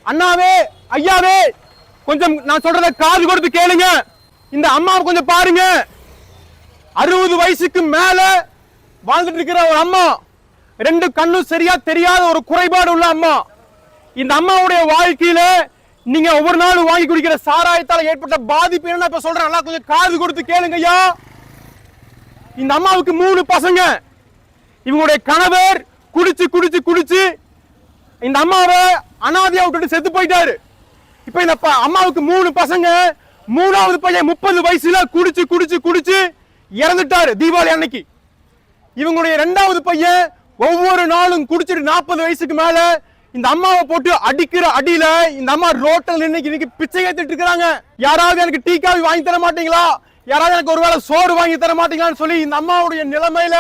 அண்ணாவே, ஐயாவே, கொஞ்சம் நான் சொல்றத காது கொடுத்து கேளுங்க. இந்த அம்மாவை கொஞ்சம் பாருங்க. 60 வயசுக்கு மேல வாழ்ந்துட்டு இருக்கிற ஒரு அம்மா, 2 கண்ணும் சரியா தெரியாத ஒரு குறைபாடு உள்ள அம்மா. இந்த அம்மாவுடைய வாழ்க்கையில நீங்க ஒவ்வொரு நாளும் வாங்கி குடிக்கிற சாராயத்தால ஏற்பட்ட பாதிப்பு என்ன இப்ப சொல்றேன். நல்லா கொஞ்சம் காது கொடுத்து கேளுங்க ஐயா. இந்த அம்மாவுக்கு 3 பசங்க. இவங்களுடைய கணவர் குடிச்சு குடிச்சு குடிச்சு இந்த அம்மாவை அனாதையா விட்டுட்டு செத்து போயிட்டாரு. இப்ப இந்த அம்மாவுக்கு 3 பசங்க. 3வது பையன் 30 வயசுல குடிச்சு குடிச்சு குடிச்சு இறந்துட்டாரு தீபாவளி அன்னைக்கு. இவங்களுடைய 2வது பையன் ஒவ்வொரு நாளும் குடிச்சிட்டு 40 வயசுக்கு மேல இந்த அம்மாவை போட்டு அடிக்கிற அடியில இந்த அம்மா ரோட்டல் இன்னைக்கு பிச்சை ஏத்திட்டு இருக்காங்க. யாராவது எனக்கு டீ காஃபி வாங்கி தர மாட்டீங்களா, யாராவது எனக்கு ஒருவேளை சோறு வாங்கி தர மாட்டீங்களான்னு சொல்லி இந்த அம்மாவுடைய நிலைமையில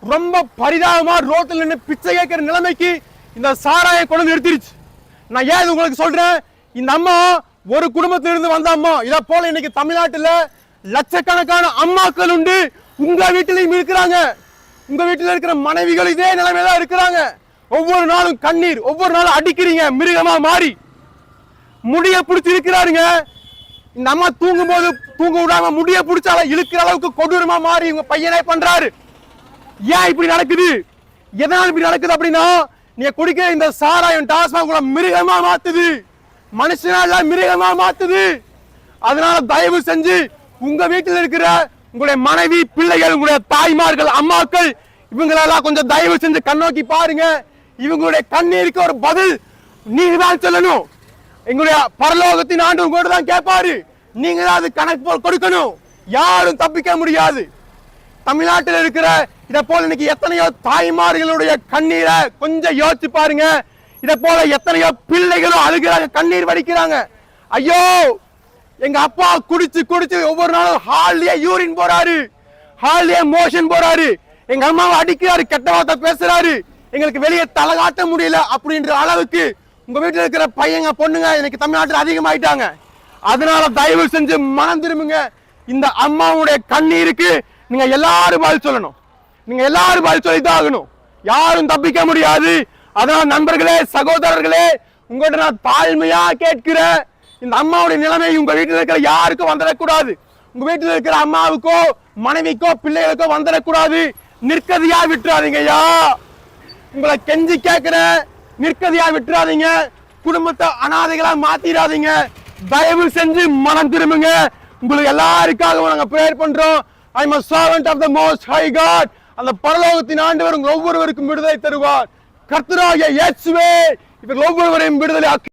ரொம்ப பரிதாபமா ரோட்டில் நின்று பிச்சை கேட்கிற நிலைமைக்கு இந்த சாராயம் கொண்டு நிறுத்திருச்சு. நான் ஏன் உங்களுக்கு சொல்றேன், இந்த அம்மா ஒரு குடும்பத்திலிருந்து வந்த அம்மா. இத போல இன்னைக்கு தமிழ்நாட்டுல லட்சக்கணக்கான அம்மாக்கள் உண்டு. உங்க வீட்டிலையும் இருக்கிறாங்க. உங்க வீட்டில் இருக்கிற மனைவிகள் இதே நிலைமையில தான் இருக்கிறாங்க. ஒவ்வொரு நாளும் கண்ணீர், ஒவ்வொரு நாளும் அடிக்கிறீங்க மிருகமா மாறி. முடிய பிடிச்சி இருக்கிறாருங்க. இந்த அம்மா தூங்கும் போது தூங்க விடாம முடிய பிடிச்சால இழுக்கிற அளவுக்கு கொடூரமா மாறி உங்க பையனே பண்றாரு. ஏன் இப்படி நடக்குது, எதனால இப்படி நடக்குது அப்படின்னா, நீங்க குடிக்கிற இந்த சாராயம் டாஸ்மாக் கூட மிருகமா மாத்துது, மனுஷனால மிருகமா மாத்துது. அதனால தயவு செஞ்சு உங்க வீட்டில் இருக்கிற உங்களுடைய மனைவி, பிள்ளைகள், உங்களுடைய தாய்மார்கள், அம்மாக்கள், இவங்களெல்லாம் கொஞ்சம் தயவு செஞ்சு கண்ணோக்கி பாருங்க. இவங்களுடைய கண்ணீருக்கு ஒரு பதில் நீங்க தான் சொல்லணும். எங்களுடைய பரலோகத்தின் ஆண்டு உங்களோட தான் கேட்பாரு. நீங்க தான் அது கணக்கு கொடுக்கணும். யாரும் தப்பிக்க முடியாது. தமிழ்நாட்டில் இருக்கிற இதை போல இன்னைக்கு எத்தனையோ தாய்மார்களுடைய கண்ணீரை கொஞ்சம் யோசிச்சு பாருங்க. இதை போல எத்தனையோ பிள்ளைகளும் அழுகிறாங்க, கண்ணீர் வடிக்கிறாங்க. ஐயோ, எங்க அப்பா குடிச்சு குடிச்சு ஒவ்வொரு நாளும் ஹாலியே யூரின் போறாரு, ஹாலியே மோஷன் போறாரு, எங்க அம்மாவை அடிக்கிறாரு, கெட்ட வார்த்தை பேசுறாரு, எங்களுக்கு வெளியே தலை காட்ட முடியல அப்படின்ற அளவுக்கு உங்க வீட்டுல இருக்கிற பையங்க பொண்ணுங்க இன்னைக்கு தமிழ்நாட்டில் அதிகமாயிட்டாங்க. அதனால தயவு செஞ்சு மனம் திரும்புங்க. இந்த அம்மாவுடைய கண்ணீருக்கு நீங்க எல்லாரும் பதில் சொல்லணும். நீங்க எல்லாரும் பதில் சொல்லிதான் ஆகணும். யாரும் தப்பிக்க முடியாது. அதனால நண்பர்களே, சகோதரர்களே, உங்கள்கிட்ட நான் தாழ்மையா கேட்கிற இந்த அம்மாவுடைய நிலைமை உங்க வீட்டில் இருக்கிற யாருக்கும் வந்துடக்கூடாது. உங்க வீட்டில் இருக்கிற அம்மாவுக்கோ மனைவிக்கோ பிள்ளைகளுக்கோ வந்துடக்கூடாது. நிற்கதியா விட்டுறாதீங்க ஐயா. உங்களை கெஞ்சி கேட்கிற, நிற்கதியா விட்டுறாதீங்க. குடும்பத்தை அனாதைகளா மாத்திராதீங்க. தயவு செஞ்சு மனம் திரும்புங்க. உங்களுக்கு எல்லாருக்காகவும் நாங்க பிரேயர் பண்றோம். I am a servant of the most high God. அந்த பரலோகத்தின் ஆண்டவர் உங்கள் ஒவ்வொருவருக்கும் விடுதலை தருவார். கர்த்தராகிய இயேசுவே இவர்கள் ஒவ்வொருவரையும் விடுதலை